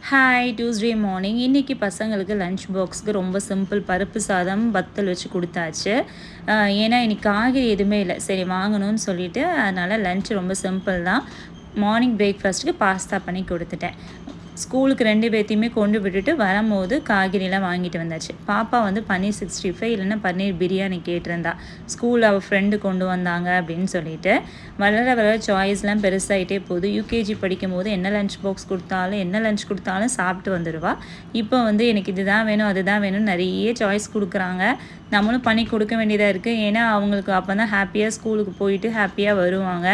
Hi Tuesday morning இன்றைக்கி பசங்களுக்கு lunch பாக்ஸுக்கு ரொம்ப சிம்பிள் பருப்பு சாதம் வத்தல் வச்சு கொடுத்தாச்சு. ஏன்னா இன்றைக்கி காய்கறி எதுவுமே இல்லை, சரி வாங்கணும்னு சொல்லிவிட்டு அதனால் லன்ச் ரொம்ப சிம்பிள் தான். மார்னிங் பிரேக்ஃபாஸ்ட்டுக்கு பாஸ்தா பண்ணி கொடுத்துட்டேன். ஸ்கூலுக்கு 2 பேர்த்தையுமே கொண்டு விட்டுட்டு வரும்போது காய்கறிலாம் வாங்கிட்டு வந்தாச்சு. பாப்பா வந்து பன்னீர் 65 இல்லைன்னா பன்னீர் பிரியாணி கேட்டிருந்தா. ஸ்கூல் அவள் ஃப்ரெண்டு கொண்டு வந்தாங்க அப்படின்னு சொல்லிட்டு. வளர வளர சாய்ஸ்லாம் பெருசாகிட்டே போகுது. யூகேஜி படிக்கும் போது என்ன லஞ்ச் கொடுத்தாலும் சாப்பிட்டு வந்துடுவா. இப்போ வந்து எனக்கு இதுதான் வேணும் அதுதான் வேணும்னு நிறைய சாய்ஸ் கொடுக்குறாங்க. நம்மளும் பண்ணி கொடுக்க வேண்டியதாக இருக்குது. ஏன்னா அவங்களுக்கு அப்போ தான் ஹாப்பியாக ஸ்கூலுக்கு போயிட்டு ஹாப்பியாக வருவாங்க.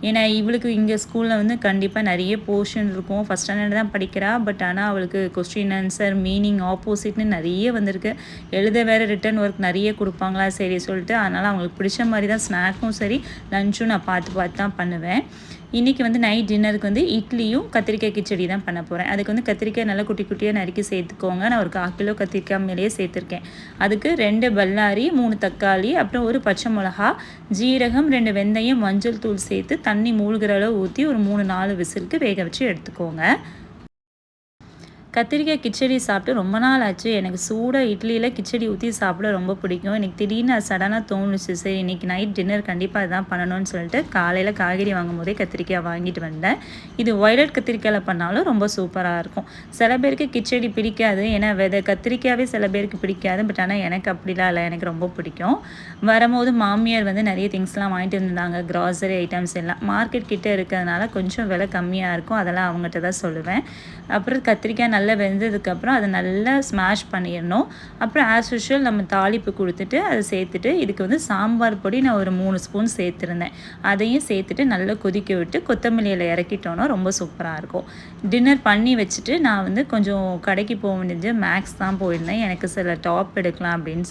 ஏன்னா இவளுக்கு இங்கே ஸ்கூலில் வந்து கண்டிப்பாக நிறைய போர்ஷன் இருக்கும். ஃபஸ்ட் ஸ்டாண்டர்ட் தான் படிக்கிறா. பட் ஆனால் அவளுக்கு கொஸ்டின் ஆன்சர் மீனிங் ஆப்போசிட்னு நிறைய வந்திருக்கு. எழுத வேறு ரிட்டன் ஒர்க் நிறைய கொடுப்பாங்களா சரி சொல்லிட்டு, அதனால் அவங்களுக்கு பிடிச்ச மாதிரி தான் ஸ்நாக்கும் சரி லஞ்சும் நான் பார்த்து தான் பண்ணுவேன். இன்றைக்கி வந்து நைட் டின்னருக்கு வந்து இட்லியும் கத்திரிக்காய் கிச்சடி தான் பண்ண போகிறேன். அதுக்கு வந்து கத்திரிக்காய் நல்லா குட்டி குட்டியாக நறுக்கி சேர்த்துக்கோங்க. நான் ஒரு 1/4 கிலோ கத்திரிக்காய் மேலேயே சேர்த்துருக்கேன். அதுக்கு 2 பல்லாரி, 3 தக்காளி, அப்புறம் ஒரு பச்சை மிளகா, ஜீரகம், 2 வெந்தயம், மஞ்சள் தூள் சேர்த்து தண்ணி மூழ்கிற அளவு ஊற்றி ஒரு 3-4 விசிலுக்கு வேக வச்சு எடுத்துக்கோங்க. கத்திரிக்காய் கிச்சடி சாப்பிட்டு ரொம்ப நாள் ஆச்சு. எனக்கு சூடாக இட்லியில் கிச்சடி ஊற்றி சாப்பிட ரொம்ப பிடிக்கும். எனக்கு திடீர்னு அது சடனாக தோணுச்சு, சரி இன்றைக்கி நைட் டின்னர் கண்டிப்பாக இதுதான் பண்ணணும்னு சொல்லிட்டு காலையில் காய்கறி வாங்கும் போதே கத்திரிக்காய் வாங்கிட்டு வந்தேன். இது வயலட் கத்திரிக்காயில் பண்ணாலும் ரொம்ப சூப்பராக இருக்கும். சில பேருக்கு கிச்சடி பிடிக்காது, ஏன்னா கத்திரிக்காயே சில பேருக்கு பிடிக்காது. பட் ஆனால் எனக்கு அப்படிலாம் இல்லை, எனக்கு ரொம்ப பிடிக்கும். வரும்போது மாமியார் வந்து நிறைய திங்ஸ்லாம் வாங்கிட்டு வந்திருந்தாங்க, கிராசரி ஐட்டம்ஸ் எல்லாம். மார்க்கெட் கிட்டே இருக்கிறதுனால கொஞ்சம் விலை கம்மியாக இருக்கும், அதெல்லாம் அவங்ககிட்ட தான் சொல்லுவேன். அப்புறம் கத்திரிக்காய் நல்லா வெந்ததுக்கப்புறம் அதை நல்லா ஸ்மாஷ் பண்ணிடணும். அப்புறம் ஆஸ் யூஷுவல் நம்ம தாளிப்பு கொடுத்துட்டு அதை சேர்த்துட்டு, இதுக்கு வந்து சாம்பார் பொடி நான் ஒரு 3 ஸ்பூன் சேர்த்துருந்தேன். அதையும் சேர்த்துட்டு நல்லா கொதிக்க விட்டு கொத்தமல்லியில் இறக்கிட்டோன்னா ரொம்ப சூப்பராக இருக்கும். டின்னர் பண்ணி வச்சுட்டு நான் வந்து கொஞ்சம் கடைக்கு போக வேண்டியது மேக்ஸ் தான் போயிருந்தேன். எனக்கு சில டாப் எடுக்கலாம் அப்படின்னு